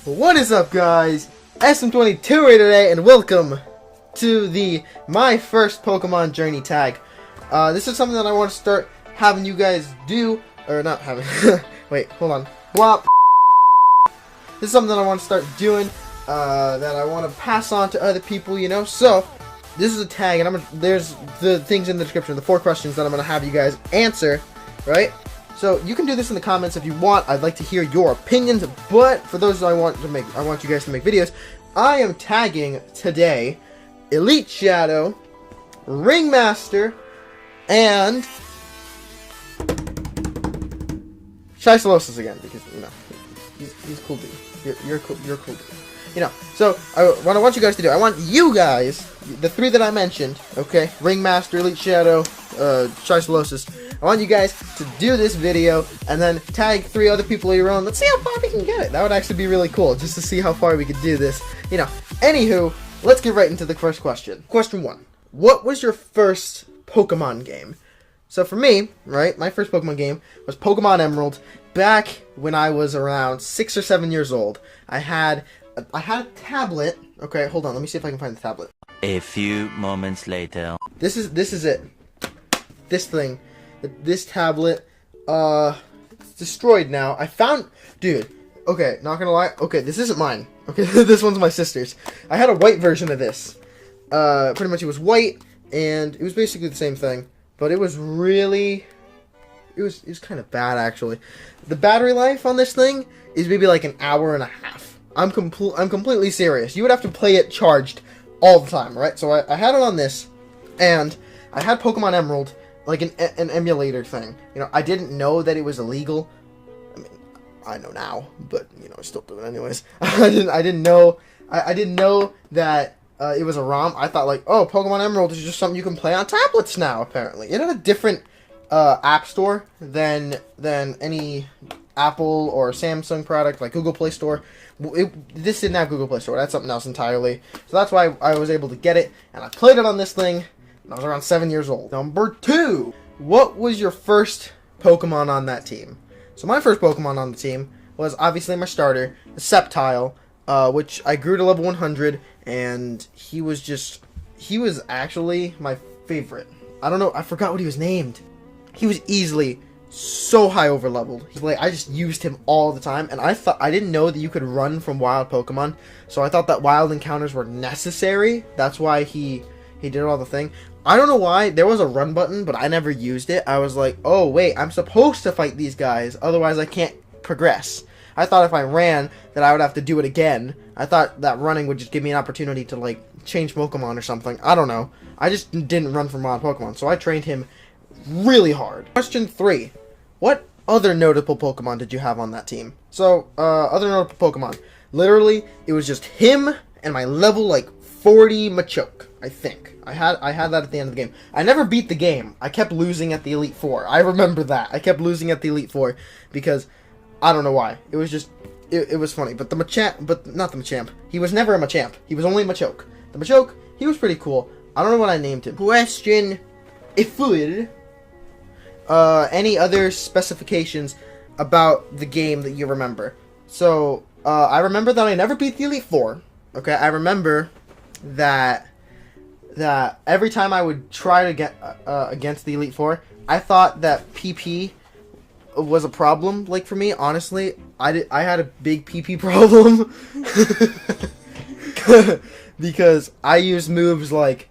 What is up, guys? SM22 here today, and welcome to my first Pokemon journey tag. This is something that I want to start having you guys do, or not having. Wait, hold on. Whop. This is something that I want to start doing, that I want to pass on to other people, you know. So this is a tag, and there's the things in the description, the 4 questions that I'm gonna have you guys answer, right? So you can do this in the comments if you want. I'd like to hear your opinions, but for those I want you guys to make videos. I am tagging today Elite Shadow, Ringmaster, and Shicelosis again, because you know he's cool dude. You're cool dude. You know. So what I want you guys to do, I want you guys, the 3 that I mentioned, okay, Ringmaster, Elite Shadow, Shicelosis. I want you guys to do this video and then tag 3 other people of your own. Let's see how far we can get it. That would actually be really cool, just to see how far we could do this. You know, anywho, let's get right into the first question. Question 1. What was your first Pokemon game? So for me, right, my first Pokemon game was Pokemon Emerald back when I was around 6 or 7 years old. I had a tablet. Okay, hold on, let me see if I can find the tablet. A few moments later. This is it. This thing. This tablet, it's destroyed now. I found, dude, okay, not gonna lie, okay, this isn't mine, okay, this one's my sister's. I had a white version of this, pretty much it was white, and it was basically the same thing, but it was really, it was kind of bad, actually. The battery life on this thing is maybe like an hour and a half. I'm completely serious. You would have to play it charged all the time, right? So I had it on this, and I had Pokemon Emerald, like an emulator thing. You know, I didn't know that it was illegal. I mean, I know now, but you know, I still do it anyways. I didn't know that it was a ROM. I thought like, oh, Pokemon Emerald is just something you can play on tablets now. Apparently, it had a different app store than any Apple or Samsung product, like Google Play Store. This didn't have Google Play Store. That's something else entirely. So that's why I was able to get it, and I played it on this thing. I was around 7 years old. Number 2. What was your first Pokemon on that team? So my first Pokemon on the team was obviously my starter, the Sceptile, which I grew to level 100, and he was actually my favorite. I don't know, I forgot what he was named. He was easily so high over leveled. Like, I just used him all the time, and I didn't know that you could run from wild Pokemon, so I thought that wild encounters were necessary. That's why he did all the thing. I don't know why. There was a run button, but I never used it. I was like, oh, wait, I'm supposed to fight these guys. Otherwise, I can't progress. I thought if I ran, that I would have to do it again. I thought that running would just give me an opportunity to, like, change Pokemon or something. I don't know. I just didn't run from wild Pokemon, so I trained him really hard. Question 3. What other notable Pokemon did you have on that team? So, other notable Pokemon. Literally, it was just him and my level, like, 40 Machoke, I think. I had that at the end of the game. I never beat the game. I kept losing at the Elite Four. I remember that. I kept losing at the Elite Four because I don't know why. It was just it was funny. But not the Machamp. He was never a Machamp. He was only a Machoke. The Machoke, he was pretty cool. I don't know what I named him. Question 4. Any other specifications about the game that you remember? So, I remember that I never beat the Elite Four. Okay, I remember that every time I would try to get against the Elite Four, I thought that PP was a problem. Like, for me, honestly, I had a big PP problem because I used moves like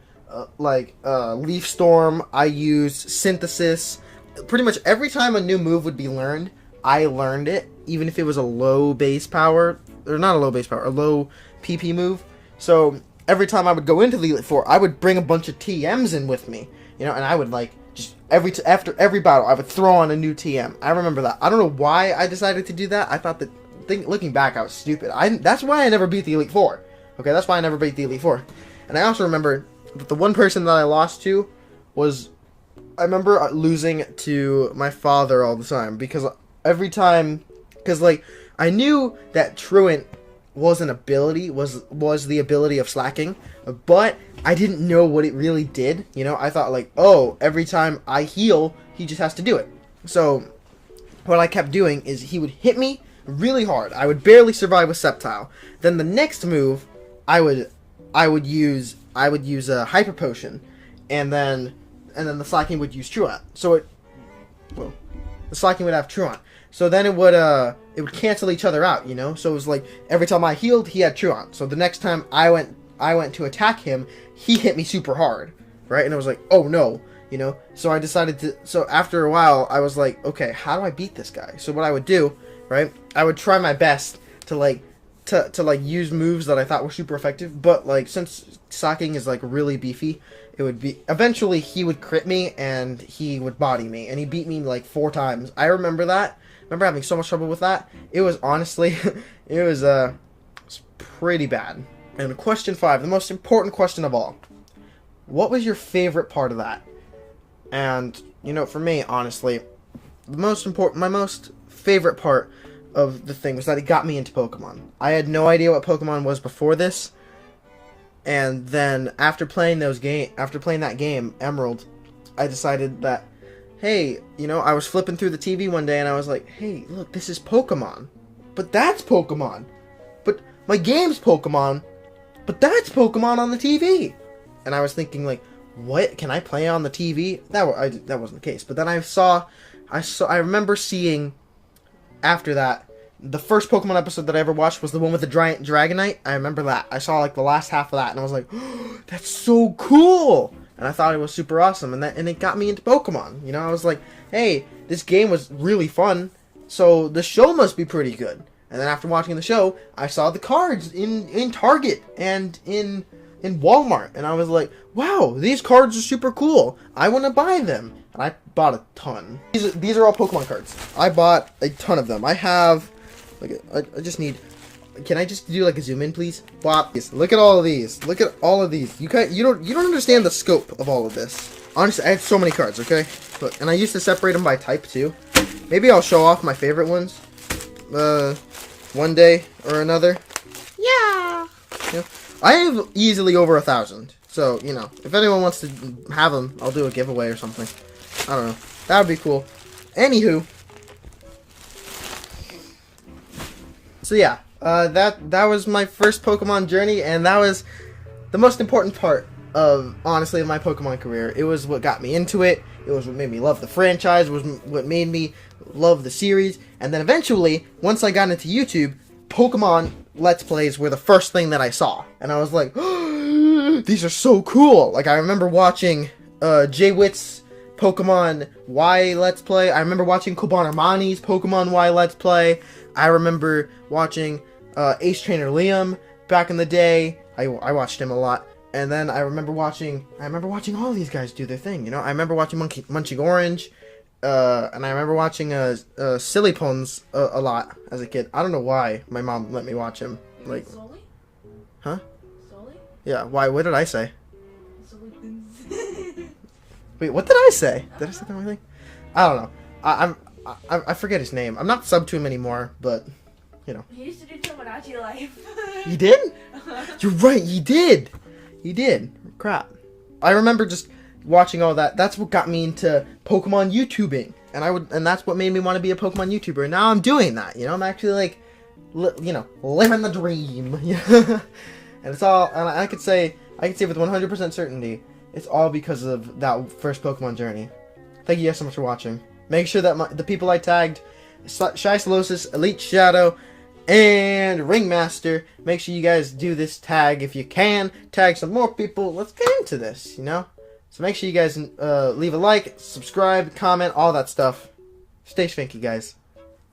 Leaf Storm. I used Synthesis. Pretty much every time a new move would be learned, I learned it, even if it was a low base power, or not a low base power, a low PP move. So every time I would go into the Elite Four, I would bring a bunch of TMs in with me, you know, and I would, like, just after every battle, I would throw on a new TM. I remember that. I don't know why I decided to do that. I thought that, looking back, I was stupid. That's why I never beat the Elite Four. Okay, that's why I never beat the Elite Four. And I also remember that the one person that I lost to was, I remember losing to my father all the time, because every time, like, I knew that Truant was an ability, was the ability of slacking, but I didn't know what it really did, you know. I thought, like, oh, every time I heal, he just has to do it. So what I kept doing is he would hit me really hard. I would barely survive with Sceptile. Then the next move, I would use a Hyper Potion, and then the Slaking would use Truant. So the Slaking would have Truant. So then it would cancel each other out, you know. So it was like every time I healed, he had Truant. So the next time I went to attack him, he hit me super hard, right? And I was like, oh no, you know. So I decided to. So after a while, I was like, okay, how do I beat this guy? So what I would do, right? I would try my best to use moves that I thought were super effective, but like since Slaking is like really beefy, it would be eventually he would crit me and he would body me, and he beat me like 4 times. I remember that. I remember having so much trouble with that. It was honestly, it was pretty bad. And question 5, the most important question of all. What was your favorite part of that? And, you know, for me, honestly, my most favorite part of the thing was that it got me into Pokemon. I had no idea what Pokemon was before this. And then after playing that game, Emerald, I decided that, hey, you know, I was flipping through the TV one day and I was like, hey, look, this is Pokemon. But that's Pokemon. But my game's Pokemon. But that's Pokemon on the TV. And I was thinking, like, what? Can I play on the TV? That wasn't the case. But then I remember seeing, after that, the first Pokemon episode that I ever watched was the one with the giant Dragonite. I remember that. I saw, like, the last half of that, and I was like, oh, that's so cool! And I thought it was super awesome, and it got me into Pokemon. You know, I was like, hey, this game was really fun, so the show must be pretty good. And then after watching the show, I saw the cards in Target and in Walmart, and I was like, wow, these cards are super cool. I want to buy them. And I bought a ton. These are all Pokemon cards. I bought a ton of them. I have, like, I just need. Can I just do like a zoom in, please? Wow, look at all of these. Look at all of these. You don't understand the scope of all of this. Honestly, I had so many cards. Okay, look, and I used to separate them by type too. Maybe I'll show off my favorite ones. One day or another. Yeah. I have easily over 1,000. So, you know, if anyone wants to have them, I'll do a giveaway or something. I don't know. That would be cool. Anywho. So yeah, that was my first Pokemon journey, and that was the most important part of, honestly, my Pokemon career. It was what got me into it. It was what made me love the franchise. It was what made me love the series. And then eventually, once I got into YouTube, Pokemon Let's Plays were the first thing that I saw. And I was like, oh, these are so cool. Like, I remember watching Jay Witt's Pokemon Y Let's Play. I remember watching Kobana Mani's Pokemon Y Let's Play. I remember watching Ace Trainer Liam back in the day. I watched him a lot. And then I remember watching all these guys do their thing, you know? I remember watching Munching Orange, and I remember watching Silly Pons a lot as a kid. I don't know why my mom let me watch him. Like, Sully? huh? Sully? Yeah, why? What did I say? Sully things. Wait, what did I say? Did I say the wrong thing? I don't know. I forget his name. I'm not subbed to him anymore, but, you know. He used to do Tomodachi Life. He did? You're right, he did! He did. Crap. I remember just watching all that. That's what got me into Pokemon YouTubing. And that's what made me want to be a Pokemon YouTuber. And now I'm doing that, you know? I'm actually, like, you know, living the dream. And it's all, and I could say with 100% certainty, it's all because of that first Pokemon journey. Thank you guys so much for watching. Make sure that the people I tagged, Shy Solosis, Elite Shadow, and Ringmaster, make sure you guys do this tag if you can. Tag some more people. Let's get into this, you know? So make sure you guys leave a like, subscribe, comment, all that stuff. Stay swanky, guys.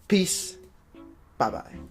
Peace. Bye-bye.